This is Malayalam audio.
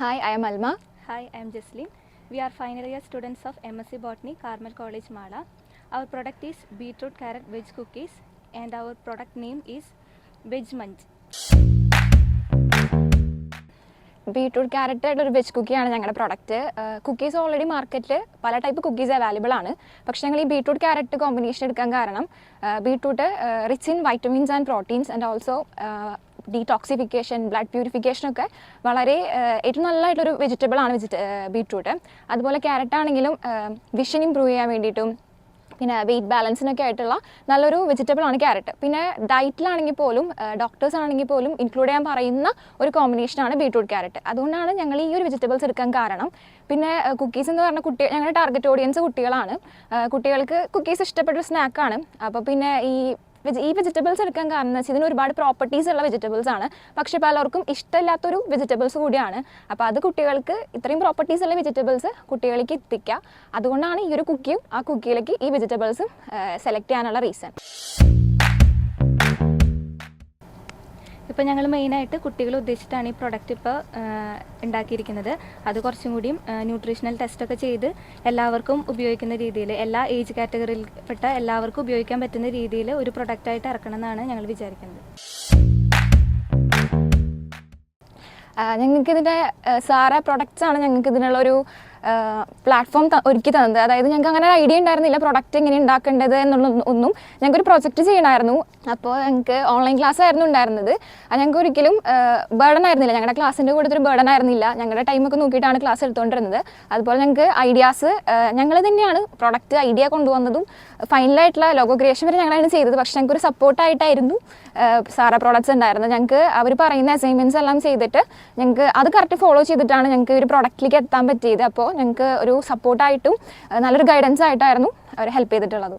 Hi, I am Alma. Hi, I am Jesslyn. We are final year students of MSc Botany, Carmel College, Mala. Our product is beetroot carrot veg cookies and our product name is Veg Munch. Beetroot carrot ആയിട്ട് ഒരു വെജ് കുക്കിയാണ് ഞങ്ങളുടെ പ്രൊഡക്റ്റ്. കുക്കീസ് ഓൾറെഡി മാർക്കറ്റിൽ പല ടൈപ്പ് കുക്കീസ് അവൈലബിൾ ആണ്. പക്ഷേ ഞങ്ങൾ ഈ ബീട്രൂട്ട് ക്യാരറ്റ് കോമ്പിനേഷൻ എടുക്കാൻ കാരണം beetroot rich in vitamins and proteins and also detoxification, blood purification ഒക്കെ വളരെ ഏറ്റവും നല്ലതായിട്ടൊരു വെജിറ്റബിൾ ആണ് ബീട്രൂട്ട്. അതുപോലെ ക്യാരറ്റ് ആണെങ്കിലും വിഷൻ ഇമ്പ്രൂവ് ചെയ്യാൻ വേണ്ടിയിട്ടും പിന്നെ വെയിറ്റ് ബാലൻസിനൊക്കെ ആയിട്ടുള്ള നല്ലൊരു വെജിറ്റബിൾ ആണ് ക്യാരറ്റ്. പിന്നെ ഡയറ്റിലാണെങ്കിൽ പോലും ഡോക്ടേഴ്സ് ആണെങ്കിൽ പോലും ഇൻക്ലൂഡ് ചെയ്യാൻ പറയുന്ന ഒരു കോമ്പിനേഷനാണ് ബീട്രൂട്ട് ക്യാരറ്റ്. അതുകൊണ്ടാണ് ഞങ്ങൾ ഈ ഒരു വെജിറ്റബിൾസ് എടുക്കാൻ കാരണം. പിന്നെ കുക്കീസ് എന്ന് പറഞ്ഞാൽ ഞങ്ങളുടെ ടാർഗറ്റ് ഓഡിയൻസ് കുട്ടികളാണ്. കുട്ടികൾക്ക് കുക്കീസ് ഇഷ്ടപ്പെട്ടൊരു സ്നാക്കാണ്. അപ്പോൾ പിന്നെ ഈ വെജിറ്റബിൾസ് എടുക്കാൻ കാരണം എന്ന് വെച്ചാൽ ഇതിന് ഒരുപാട് പ്രോപ്പർട്ടീസ് ഉള്ള വെജിറ്റബിൾസ് ആണ്. പക്ഷേ പലർക്കും ഇഷ്ടമില്ലാത്തൊരു വെജിറ്റബിൾസ് കൂടിയാണ്. അപ്പോൾ അത് കുട്ടികൾക്ക് ഇത്രയും പ്രോപ്പർട്ടീസ് ഉള്ള വെജിറ്റബിൾസ് കുട്ടികളിലേക്ക് എത്തിക്കുക. അതുകൊണ്ടാണ് ഈ ഒരു കുക്കിയും ആ കുക്കിയിലേക്ക് ഈ വെജിറ്റബിൾസും സെലക്ട് ചെയ്യാനുള്ള റീസൺ. ഇപ്പോൾ ഞങ്ങൾ മെയിനായിട്ട് കുട്ടികൾ ഉദ്ദേശിച്ചിട്ടാണ് ഈ പ്രൊഡക്റ്റ് ഇപ്പോൾ ഉണ്ടാക്കിയിരിക്കുന്നത്. അത് കുറച്ചും കൂടിയും ന്യൂട്രീഷണൽ ടെസ്റ്റൊക്കെ ചെയ്ത് എല്ലാവർക്കും ഉപയോഗിക്കുന്ന രീതിയിൽ, എല്ലാ ഏജ് കാറ്റഗറിയിൽപ്പെട്ട എല്ലാവർക്കും ഉപയോഗിക്കാൻ പറ്റുന്ന രീതിയിൽ ഒരു പ്രൊഡക്റ്റായിട്ട് ഇറക്കണം എന്നാണ് ഞങ്ങൾ വിചാരിക്കുന്നത്. ഞങ്ങൾക്കിതിൻ്റെ സാറ പ്രൊഡക്ട്സ് ആണ് ഞങ്ങൾക്ക് ഇതിനുള്ളൊരു പ്ലാറ്റ്ഫോം ഒരുക്കി തന്നത്. അതായത് ഞങ്ങൾക്ക് അങ്ങനെ ഐഡിയ ഉണ്ടായിരുന്നില്ല പ്രൊഡക്റ്റ് എങ്ങനെ ഉണ്ടാക്കേണ്ടത് ഒന്നും. ഞങ്ങൾക്കൊരു പ്രൊജക്റ്റ് ചെയ്യണമായിരുന്നു. അപ്പോൾ ഞങ്ങൾക്ക് ഓൺലൈൻ ക്ലാസ് ആയിരുന്നു ഉണ്ടായിരുന്നത്. അത് ഞങ്ങൾക്ക് ഒരിക്കലും ബേർഡൻ ആയിരുന്നില്ല. ഞങ്ങളുടെ ക്ലാസ്സിൻ്റെ കൂടെ ഒരു ബേർഡൻ ആയിരുന്നില്ല. ഞങ്ങളുടെ ടൈമൊക്കെ നോക്കിയിട്ടാണ് ക്ലാസ് എടുത്തുകൊണ്ടിരുന്നത്. അതുപോലെ ഞങ്ങൾക്ക് ഐഡിയാസ് ഞങ്ങൾ തന്നെയാണ് പ്രൊഡക്റ്റ് ഐഡിയ കൊണ്ടുവന്നതും ഫൈനലായിട്ടുള്ള ലോഗോ ക്രിയേഷൻ വരെ ഞങ്ങളാണ് ചെയ്തത്. പക്ഷേ ഞങ്ങൾക്കൊരു സപ്പോർട്ടായിട്ടായിരുന്നു സാറ പ്രോഡക്ട്സ് ഉണ്ടായിരുന്നത്. ഞങ്ങൾക്ക് അവർ പറയുന്ന അസൈൻമെൻറ്റ്സ് എല്ലാം ചെയ്തിട്ട് ഞങ്ങൾക്ക് അത് കറക്റ്റ് ഫോളോ ചെയ്തിട്ടാണ് ഞങ്ങൾക്ക് ഒരു പ്രൊഡക്റ്റിലേക്ക് എത്താൻ പറ്റിയത്. അപ്പോൾ ഞങ്ങൾക്ക് ഒരു സപ്പോർട്ടായിട്ടും നല്ലൊരു ഗൈഡൻസ് ആയിട്ടായിരുന്നു അവർ ഹെൽപ്പ് ചെയ്തിട്ടുള്ളത്.